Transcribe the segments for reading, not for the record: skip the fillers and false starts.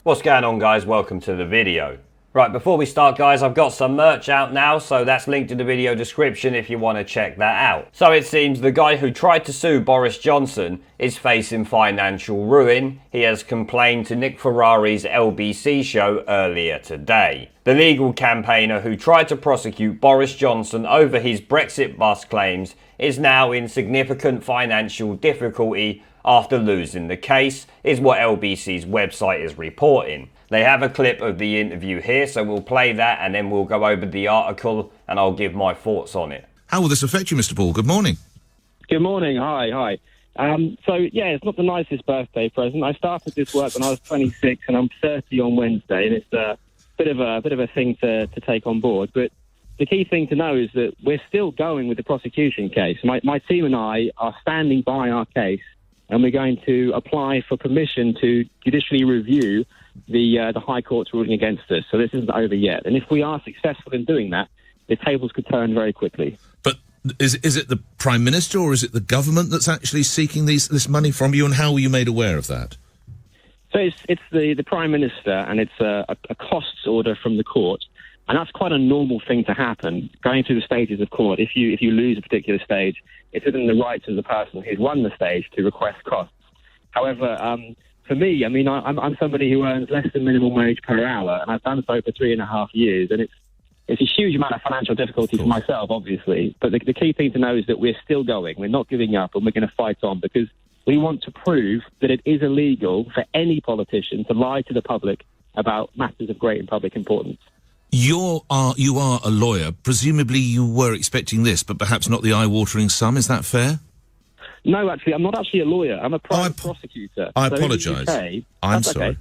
What's going on, guys? Welcome to the video. Right, before we start, guys, I've got some merch out now, so that's linked in the video description if you want to check that out. So it seems the guy who tried to sue Boris Johnson is facing financial ruin. He has complained to Nick Ferrari's LBC show earlier today. The legal campaigner who tried to prosecute Boris Johnson over his Brexit bust claims is now in significant financial difficulty after losing the case, is what LBC's website is reporting. They have a clip of the interview here, so we'll play that and then we'll go over the article and I'll give my thoughts on it. How will this affect you, Mr. Ball? Good morning. Good morning. Hi. So, it's not the nicest birthday present. I started this work when I was 26 and I'm 30 on Wednesday, and it's a bit of a thing to take on board. But the key thing to know is that we're still going with the prosecution case. My team and I are standing by our case, and we're going to apply for permission to judicially review the High Court's ruling against us. So this isn't over yet. And if we are successful in doing that, the tables could turn very quickly. But is it the Prime Minister or is it the government that's actually seeking this money from you, and how were you made aware of that? So it's the Prime Minister, and it's a costs order from the court. And that's quite a normal thing to happen, going through the stages of court. If you lose a particular stage, it's within the rights of the person who's won the stage to request costs. However, for me, I'm somebody who earns less than minimum wage per hour, and I've done so for 3.5 years, and it's a huge amount of financial difficulty for myself, obviously. But the key thing to know is that we're still going. We're not giving up, and we're going to fight on, because we want to prove that it is illegal for any politician to lie to the public about matters of great and public importance. You are a lawyer. Presumably you were expecting this, but perhaps not the eye-watering sum. Is that fair? No, actually, I'm not actually a lawyer. I'm a private prosecutor. I apologise. I'm sorry. Okay.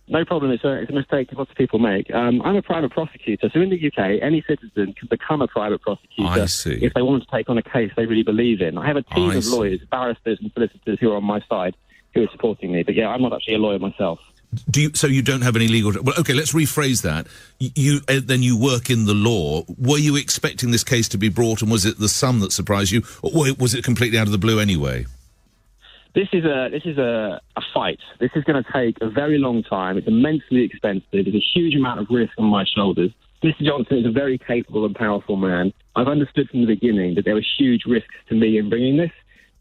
No problem. It's a mistake lots of people make. I'm a private prosecutor. So in the UK, any citizen can become a private prosecutor if they want to take on a case they really believe in. I have a team of lawyers, barristers and solicitors who are on my side who are supporting me. But I'm not actually a lawyer myself. So you don't have any legal... Well, okay, let's rephrase that. Then you work in the law. Were you expecting this case to be brought, and was it the sum that surprised you, or was it completely out of the blue anyway? This is a fight. This is going to take a very long time. It's immensely expensive. There's a huge amount of risk on my shoulders. Mr. Johnson is a very capable and powerful man. I've understood from the beginning that there were huge risks to me in bringing this.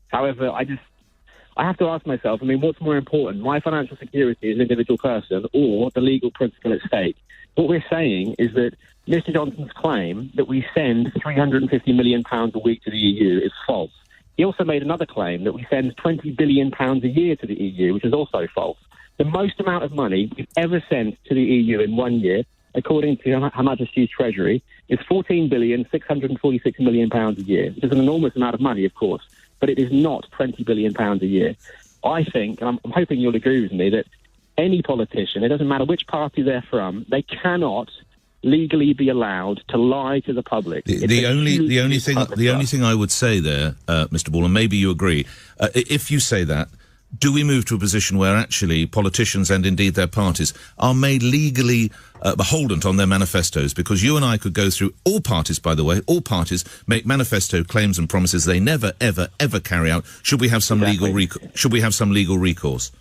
However, I have to ask myself, what's more important, my financial security as an individual person or the legal principle at stake? What we're saying is that Mr. Johnson's claim that we send £350 million a week to the EU is false. He also made another claim that we send £20 billion a year to the EU, which is also false. The most amount of money we've ever sent to the EU in 1 year, according to Her Majesty's Treasury, is £14,646 million a year, which is an enormous amount of money, of course. But it is not £20 billion a year. I think, and I'm hoping you'll agree with me, that any politician, it doesn't matter which party they're from, they cannot legally be allowed to lie to the public. The only thing I would say there, Mr. Ball, and maybe you agree, if you say that, do we move to a position where actually politicians and indeed their parties are made legally beholden on their manifestos? Because you and I could go through, all parties, by the way, all parties make manifesto claims and promises they never, ever, ever carry out. Should we have some legal recourse?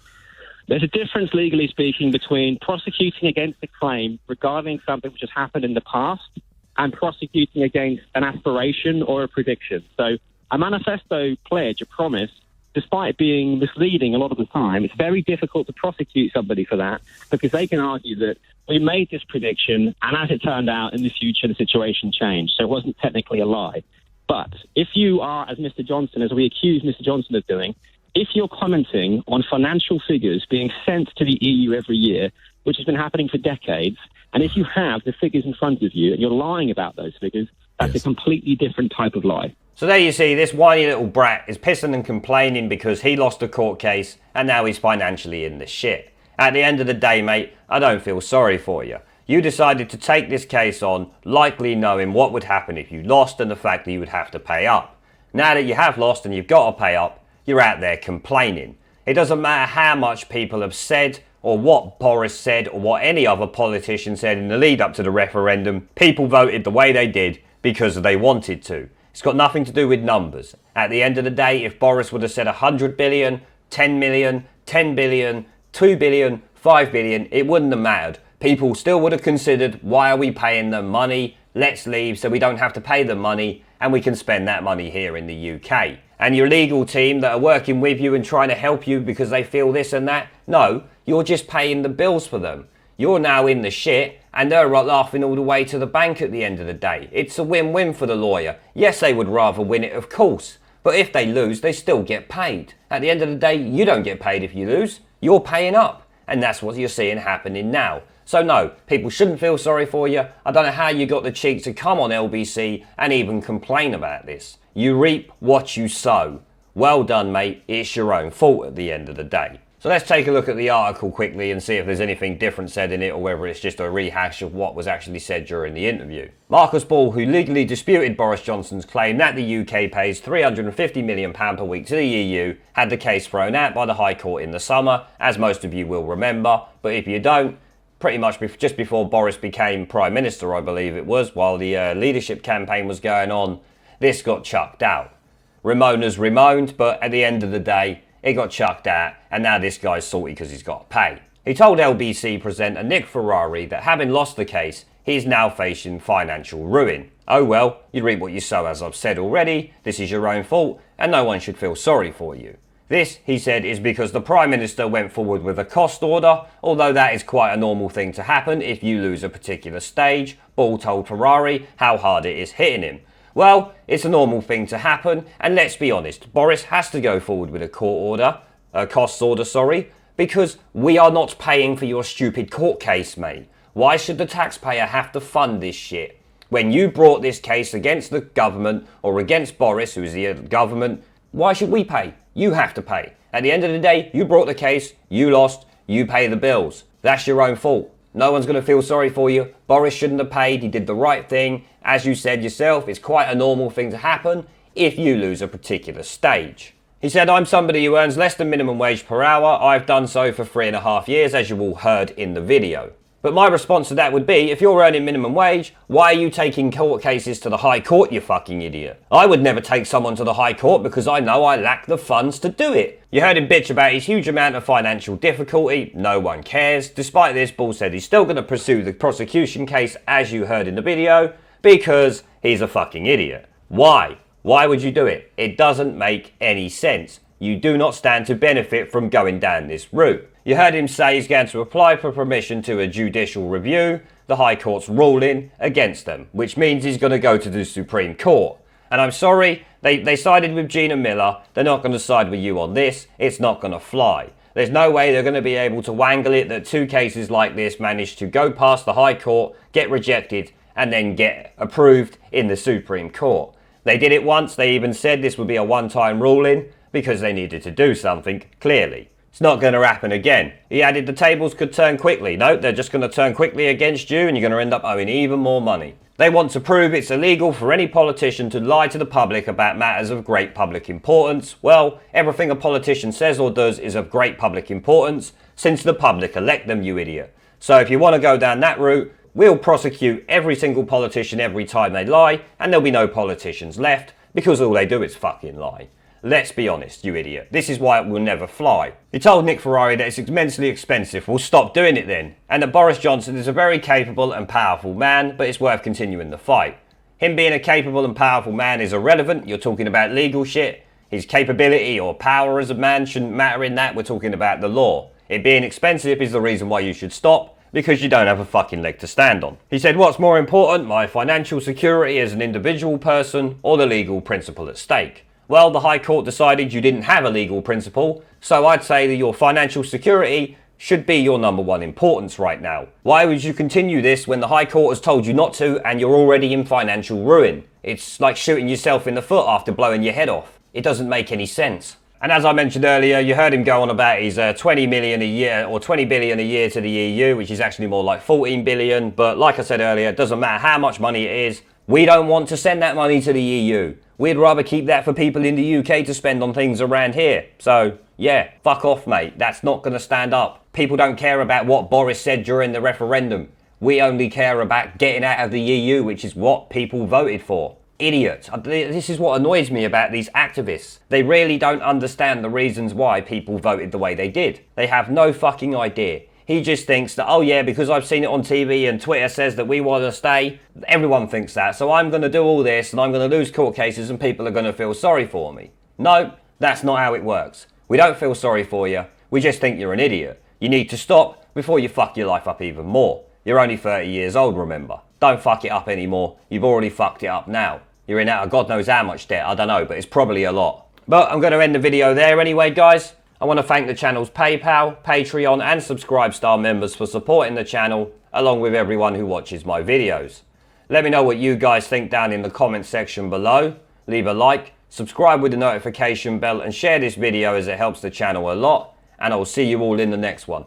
There's a difference, legally speaking, between prosecuting against a claim regarding something which has happened in the past and prosecuting against an aspiration or a prediction. So a manifesto pledge, a promise, despite being misleading a lot of the time, it's very difficult to prosecute somebody for that, because they can argue that we made this prediction and as it turned out in the future the situation changed, so it wasn't technically a lie. But if you are, as Mr. Johnson, as we accuse Mr. Johnson of doing, if you're commenting on financial figures being sent to the EU every year, which has been happening for decades, and if you have the figures in front of you and you're lying about those figures, that's a completely different type of lie. So there you see, this whiny little brat is pissing and complaining because he lost a court case and now he's financially in the shit. At the end of the day, mate, I don't feel sorry for you. You decided to take this case on, likely knowing what would happen if you lost and the fact that you would have to pay up. Now that you have lost and you've got to pay up, you're out there complaining. It doesn't matter how much people have said or what Boris said or what any other politician said in the lead up to the referendum. People voted the way they did because they wanted to. It's got nothing to do with numbers. At the end of the day, if Boris would have said 100 billion, 10 million, 10 billion, 2 billion, 5 billion, it wouldn't have mattered. People still would have considered, why are we paying them money? Let's leave so we don't have to pay them money and we can spend that money here in the UK. And your legal team that are working with you and trying to help you because they feel this and that, no, you're just paying the bills for them. You're now in the shit and they're laughing all the way to the bank at the end of the day. It's a win-win for the lawyer. Yes, they would rather win it, of course. But if they lose, they still get paid. At the end of the day, you don't get paid if you lose. You're paying up. And that's what you're seeing happening now. So no, people shouldn't feel sorry for you. I don't know how you got the cheek to come on LBC and even complain about this. You reap what you sow. Well done, mate. It's your own fault at the end of the day. So let's take a look at the article quickly and see if there's anything different said in it or whether it's just a rehash of what was actually said during the interview. Marcus Ball, who legally disputed Boris Johnson's claim that the UK pays £350 million per week to the EU, had the case thrown out by the High Court in the summer, as most of you will remember. But if you don't, pretty much just before Boris became Prime Minister, I believe it was, while the leadership campaign was going on, this got chucked out. Ramona's Ramoned, but at the end of the day, it got chucked out, and now this guy's salty because he's got to pay. He told LBC presenter Nick Ferrari that having lost the case, he's now facing financial ruin. Oh well, you reap what you sow, as I've said already. This is your own fault, and no one should feel sorry for you. This, he said, is because the Prime Minister went forward with a cost order, although that is quite a normal thing to happen if you lose a particular stage. Ball told Ferrari how hard it is hitting him. Well, it's a normal thing to happen, and let's be honest, Boris has to go forward with a cost order, because we are not paying for your stupid court case, mate. Why should the taxpayer have to fund this shit? When you brought this case against the government, or against Boris, who is the government, why should we pay? You have to pay. At the end of the day, you brought the case, you lost, you pay the bills. That's your own fault. No one's going to feel sorry for you. Boris shouldn't have paid. He did the right thing. As you said yourself, it's quite a normal thing to happen if you lose a particular stage. He said, I'm somebody who earns less than minimum wage per hour. I've done so for 3.5 years, as you all heard in the video. But my response to that would be, if you're earning minimum wage, why are you taking court cases to the High Court, you fucking idiot? I would never take someone to the High Court because I know I lack the funds to do it. You heard him bitch about his huge amount of financial difficulty. No one cares. Despite this, Ball said he's still going to pursue the prosecution case, as you heard in the video, because he's a fucking idiot. Why? Why would you do it? It doesn't make any sense. You do not stand to benefit from going down this route. You heard him say he's going to apply for permission to a judicial review, the High Court's ruling against them, which means he's going to go to the Supreme Court. And I'm sorry, they sided with Gina Miller. They're not going to side with you on this. It's not going to fly. There's no way they're going to be able to wangle it that two cases like this manage to go past the High Court, get rejected, and then get approved in the Supreme Court. They did it once. They even said this would be a one-time ruling because they needed to do something, clearly. It's not going to happen again. He added the tables could turn quickly. No, they're just going to turn quickly against you and you're going to end up owing even more money. They want to prove it's illegal for any politician to lie to the public about matters of great public importance. Well, everything a politician says or does is of great public importance since the public elect them, you idiot. So if you want to go down that route, we'll prosecute every single politician every time they lie and there'll be no politicians left because all they do is fucking lie. Let's be honest, you idiot. This is why it will never fly. He told Nick Ferrari that it's immensely expensive. Well, stop doing it then. And that Boris Johnson is a very capable and powerful man, but it's worth continuing the fight. Him being a capable and powerful man is irrelevant. You're talking about legal shit. His capability or power as a man shouldn't matter in that. We're talking about the law. It being expensive is the reason why you should stop, because you don't have a fucking leg to stand on. He said, what's more important, my financial security as an individual person or the legal principle at stake? Well, the High Court decided you didn't have a legal principle, so I'd say that your financial security should be your number one importance right now. Why would you continue this when the High Court has told you not to and you're already in financial ruin? It's like shooting yourself in the foot after blowing your head off. It doesn't make any sense. And as I mentioned earlier, you heard him go on about his 20 million a year or 20 billion a year to the EU, which is actually more like 14 billion. But like I said earlier, it doesn't matter how much money it is. We don't want to send that money to the EU. We'd rather keep that for people in the UK to spend on things around here. So, yeah, fuck off, mate. That's not going to stand up. People don't care about what Boris said during the referendum. We only care about getting out of the EU, which is what people voted for. Idiots. This is what annoys me about these activists. They really don't understand the reasons why people voted the way they did. They have no fucking idea. He just thinks that, oh yeah, because I've seen it on TV and Twitter says that we want to stay. Everyone thinks that. So I'm going to do all this and I'm going to lose court cases and people are going to feel sorry for me. No, that's not how it works. We don't feel sorry for you. We just think you're an idiot. You need to stop before you fuck your life up even more. You're only 30 years old, remember. Don't fuck it up anymore. You've already fucked it up now. You're in out of God knows how much debt. I don't know, but it's probably a lot. But I'm going to end the video there anyway, guys. I want to thank the channel's PayPal, Patreon and Subscribe Star members for supporting the channel, along with everyone who watches my videos. Let me know what you guys think down in the comment section below. Leave a like, subscribe with the notification bell and share this video as it helps the channel a lot. And I'll see you all in the next one.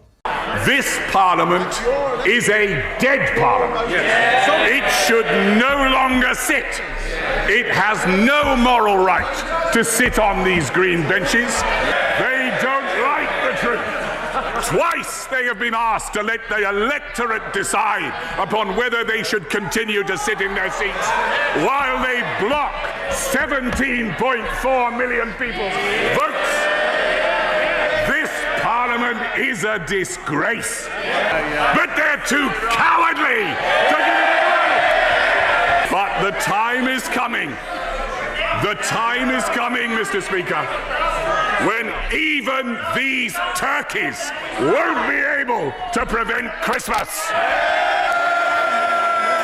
This Parliament is a dead Parliament. It should no longer sit. It has no moral right to sit on these green benches. They don't like the truth. Twice they have been asked to let the electorate decide upon whether they should continue to sit in their seats while they block 17.4 million people's votes. This Parliament is a disgrace. But they're too cowardly to give it a go. But the time is coming. The time is coming, Mr. Speaker, when even these turkeys won't be able to prevent Christmas.